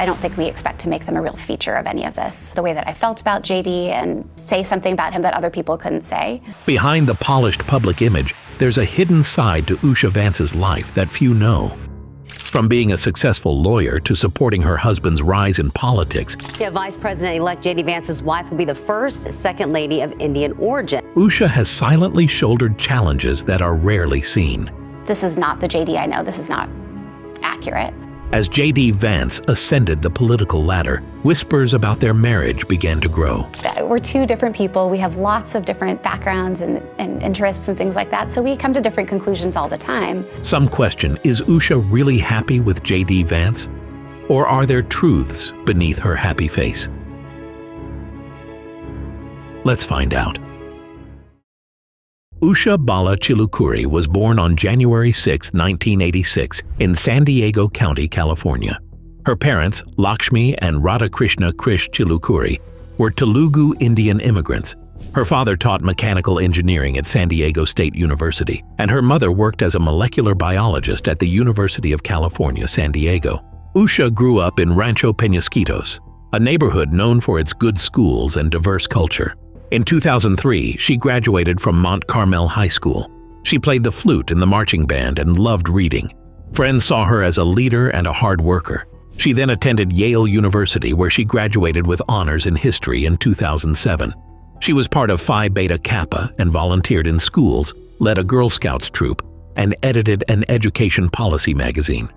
I don't think we expect to make them a real feature of any of this. The way that I felt about JD and say something about him that other people couldn't say. Behind the polished public image, there's a hidden side to Usha Vance's life that few know. From being a successful lawyer to supporting her husband's rise in politics, Vice President-elect J.D. Vance's wife will be the first Second Lady of Indian origin. Usha has silently shouldered challenges that are rarely seen. This is not the JD I know. This is not accurate. As J.D. Vance ascended the political ladder, whispers about their marriage began to grow. We're two different people. We have lots of different backgrounds and interests and things like that, so we come to different conclusions all the time. Some question, is Usha really happy with J.D. Vance? Or are there truths beneath her happy face? Let's find out. Usha Bala Chilukuri was born on January 6, 1986 in San Diego County, California. Her parents, Lakshmi and Radhakrishna Krish Chilukuri, were Telugu Indian immigrants. Her father taught mechanical engineering at San Diego State University, and her mother worked as a molecular biologist at the University of California, San Diego. Usha grew up in Rancho Peñasquitos, a neighborhood known for its good schools and diverse culture. In 2003, she graduated from Mont Carmel High School. She played the flute in the marching band and loved reading. Friends saw her as a leader and a hard worker. She then attended Yale University, where she graduated with honors in history in 2007. She was part of Phi Beta Kappa and volunteered in schools, led a Girl Scouts troop, and edited an education policy magazine.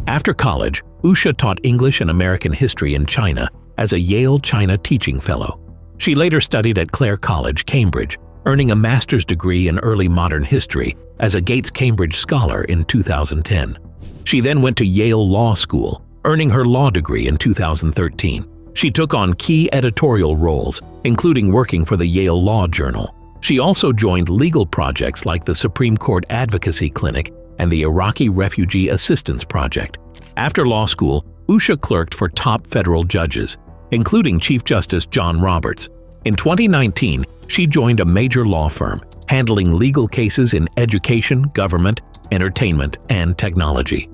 After college, Usha taught English and American history in China as a Yale China Teaching Fellow. She later studied at Clare College, Cambridge, earning a master's degree in early modern history as a Gates Cambridge Scholar in 2010. She then went to Yale Law School, earning her law degree in 2013. She took on key editorial roles, including working for the Yale Law Journal. She also joined legal projects like the Supreme Court Advocacy Clinic and the Iraqi Refugee Assistance Project. After law school, Usha clerked for top federal judges, including Chief Justice John Roberts. In 2019, she joined a major law firm, handling legal cases in education, government, entertainment, and technology.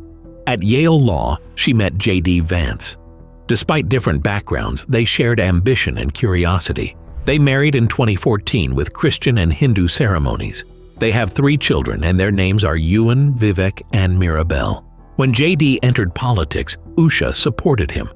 At Yale Law, she met J.D. Vance. Despite different backgrounds, they shared ambition and curiosity. They married in 2014 with Christian and Hindu ceremonies. They have 3 children, and their names are Ewan, Vivek, and Mirabelle. When J.D. entered politics, Usha supported him.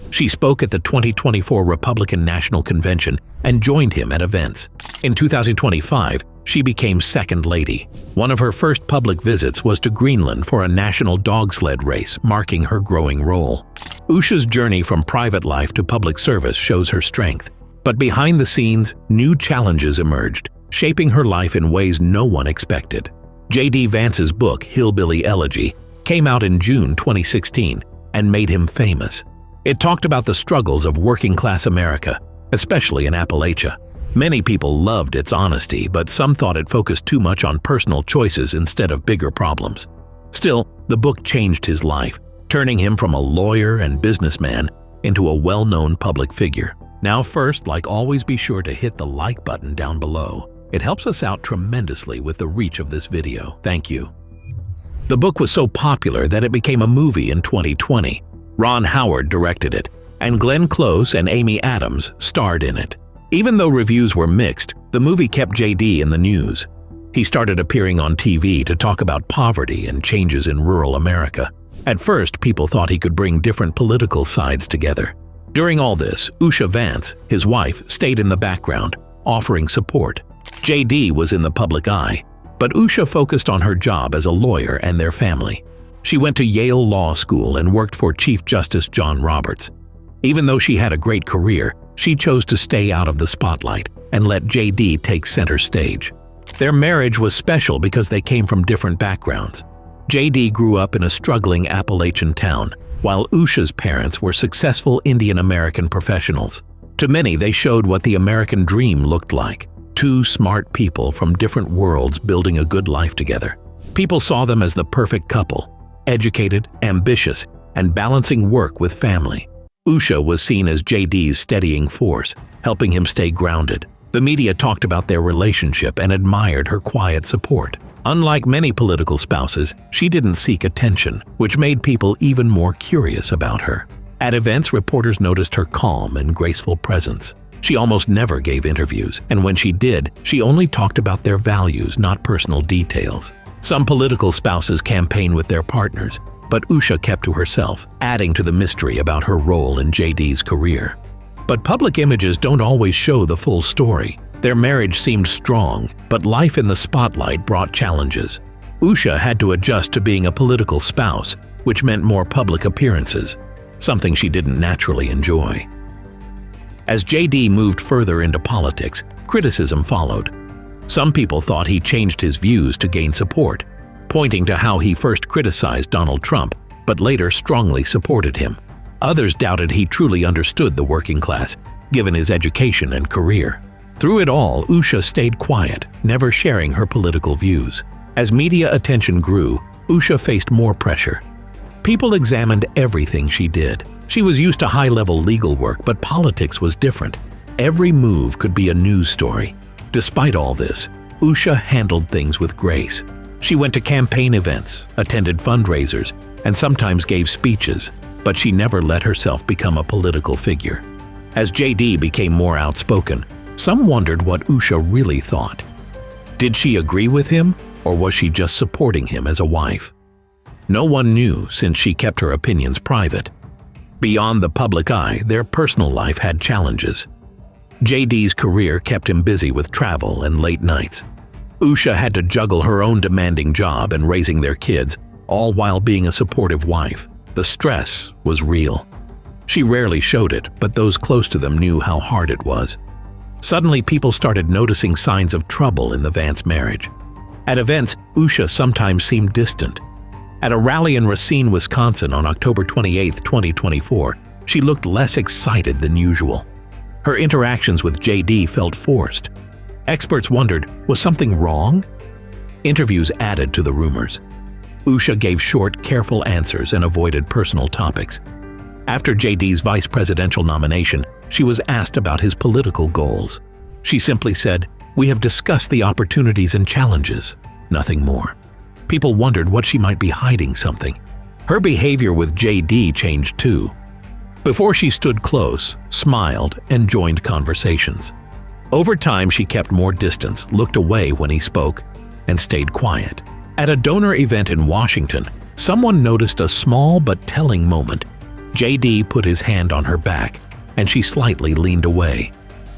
She spoke at the 2024 Republican National Convention and joined him at events. In 2025, she became Second Lady. One of her first public visits was to Greenland for a national dog sled race, marking her growing role. Usha's journey from private life to public service shows her strength. But behind the scenes, new challenges emerged, shaping her life in ways no one expected. J.D. Vance's book, Hillbilly Elegy, came out in June 2016 and made him famous. It talked about the struggles of working-class America, especially in Appalachia. Many people loved its honesty, but some thought it focused too much on personal choices instead of bigger problems. Still, the book changed his life, turning him from a lawyer and businessman into a well-known public figure. Now first, like always, be sure to hit the like button down below. It helps us out tremendously with the reach of this video. Thank you. The book was so popular that it became a movie in 2020. Ron Howard directed it, and Glenn Close and Amy Adams starred in it. Even though reviews were mixed, the movie kept JD in the news. He started appearing on TV to talk about poverty and changes in rural America. At first, people thought he could bring different political sides together. During all this, Usha Vance, his wife, stayed in the background, offering support. JD was in the public eye, but Usha focused on her job as a lawyer and their family. She went to Yale Law School and worked for Chief Justice John Roberts. Even though she had a great career, she chose to stay out of the spotlight and let JD take center stage. Their marriage was special because they came from different backgrounds. JD grew up in a struggling Appalachian town, while Usha's parents were successful Indian American professionals. To many, they showed what the American dream looked like: 2 smart people from different worlds building a good life together. People saw them as the perfect couple, educated, ambitious, and balancing work with family. Usha was seen as JD's steadying force, helping him stay grounded. The media talked about their relationship and admired her quiet support. Unlike many political spouses, she didn't seek attention, which made people even more curious about her. At events, reporters noticed her calm and graceful presence. She almost never gave interviews, and when she did, she only talked about their values, not personal details. Some political spouses campaign with their partners, but Usha kept to herself, adding to the mystery about her role in JD's career. But public images don't always show the full story. Their marriage seemed strong, but life in the spotlight brought challenges. Usha had to adjust to being a political spouse, which meant more public appearances, something she didn't naturally enjoy. As JD moved further into politics, criticism followed. Some people thought he changed his views to gain support, pointing to how he first criticized Donald Trump, but later strongly supported him. Others doubted he truly understood the working class, given his education and career. Through it all, Usha stayed quiet, never sharing her political views. As media attention grew, Usha faced more pressure. People examined everything she did. She was used to high-level legal work, but politics was different. Every move could be a news story. Despite all this, Usha handled things with grace. She went to campaign events, attended fundraisers, and sometimes gave speeches, but she never let herself become a political figure. As JD became more outspoken, some wondered what Usha really thought. Did she agree with him, or was she just supporting him as a wife? No one knew, since she kept her opinions private. Beyond the public eye, their personal life had challenges. JD's career kept him busy with travel and late nights. Usha had to juggle her own demanding job and raising their kids, all while being a supportive wife. The stress was real. She rarely showed it, but those close to them knew how hard it was. Suddenly, people started noticing signs of trouble in the Vance marriage. At events, Usha sometimes seemed distant. At a rally in Racine, Wisconsin on October 28, 2024, she looked less excited than usual. Her interactions with JD felt forced. Experts wondered, was something wrong? Interviews added to the rumors. Usha gave short, careful answers and avoided personal topics. After JD's vice presidential nomination, she was asked about his political goals. She simply said, "We have discussed the opportunities and challenges," nothing more. People wondered what she might be hiding something. Her behavior with JD changed too. Before, she stood close, smiled, and joined conversations. Over time, she kept more distance, looked away when he spoke, and stayed quiet. At a donor event in Washington, someone noticed a small but telling moment. JD put his hand on her back, and she slightly leaned away.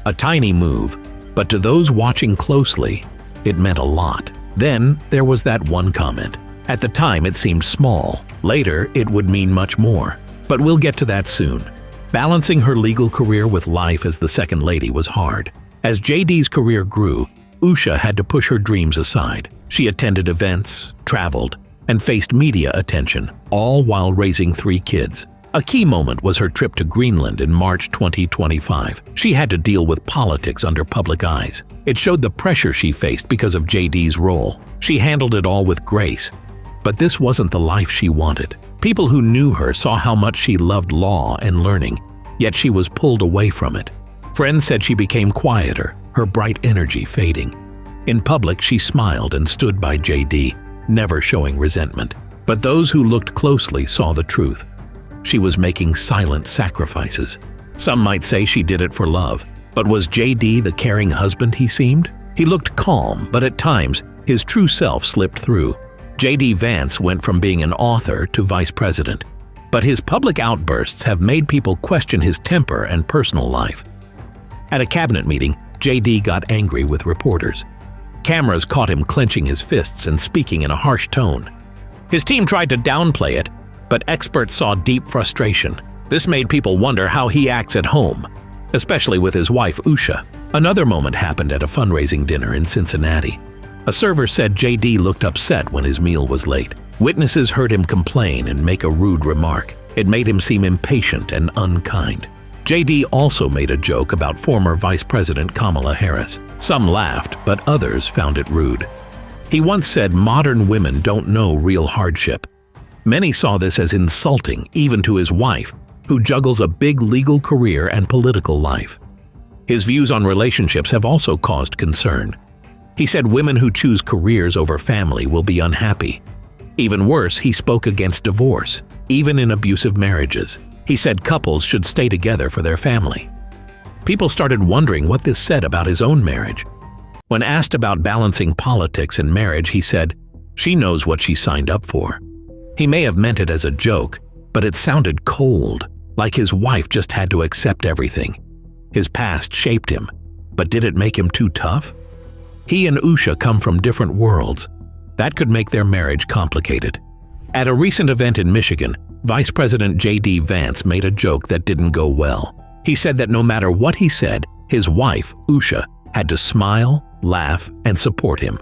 A tiny move, but to those watching closely, it meant a lot. Then there was that one comment. At the time, it seemed small. Later, it would mean much more. But we'll get to that soon. Balancing her legal career with life as the second lady was hard. As JD's career grew, Usha had to push her dreams aside. She attended events, traveled, and faced media attention, all while raising 3 kids. A key moment was her trip to Greenland in March 2025. She had to deal with politics under public eyes. It showed the pressure she faced because of JD's role. She handled it all with grace. But this wasn't the life she wanted. People who knew her saw how much she loved law and learning, yet she was pulled away from it. Friends said she became quieter, her bright energy fading. In public, she smiled and stood by JD, never showing resentment. But those who looked closely saw the truth. She was making silent sacrifices. Some might say she did it for love, but was JD the caring husband he seemed? He looked calm, but at times, his true self slipped through. JD Vance went from being an author to vice president, but his public outbursts have made people question his temper and personal life. At a cabinet meeting, JD got angry with reporters. Cameras caught him clenching his fists and speaking in a harsh tone. His team tried to downplay it, but experts saw deep frustration. This made people wonder how he acts at home, especially with his wife Usha. Another moment happened at a fundraising dinner in Cincinnati. A server said JD looked upset when his meal was late. Witnesses heard him complain and make a rude remark. It made him seem impatient and unkind. JD also made a joke about former Vice President Kamala Harris. Some laughed, but others found it rude. He once said modern women don't know real hardship. Many saw this as insulting, even to his wife, who juggles a big legal career and political life. His views on relationships have also caused concern. He said women who choose careers over family will be unhappy. Even worse, he spoke against divorce, even in abusive marriages. He said couples should stay together for their family. People started wondering what this said about his own marriage. When asked about balancing politics and marriage, he said, "She knows what she signed up for." He may have meant it as a joke, but it sounded cold, like his wife just had to accept everything. His past shaped him, but did it make him too tough? He and Usha come from different worlds. That could make their marriage complicated. At a recent event in Michigan, Vice President J.D. Vance made a joke that didn't go well. He said that no matter what he said, his wife, Usha, had to smile, laugh, and support him.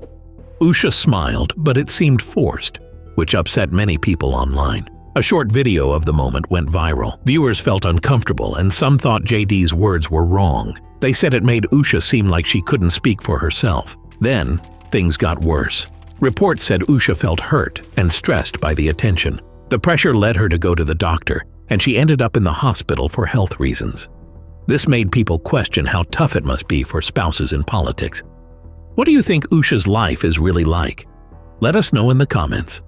Usha smiled, but it seemed forced, which upset many people online. A short video of the moment went viral. Viewers felt uncomfortable, and some thought JD's words were wrong. They said it made Usha seem like she couldn't speak for herself. Then, things got worse. Reports said Usha felt hurt and stressed by the attention. The pressure led her to go to the doctor, and she ended up in the hospital for health reasons. This made people question how tough it must be for spouses in politics. What do you think Usha's life is really like? Let us know in the comments.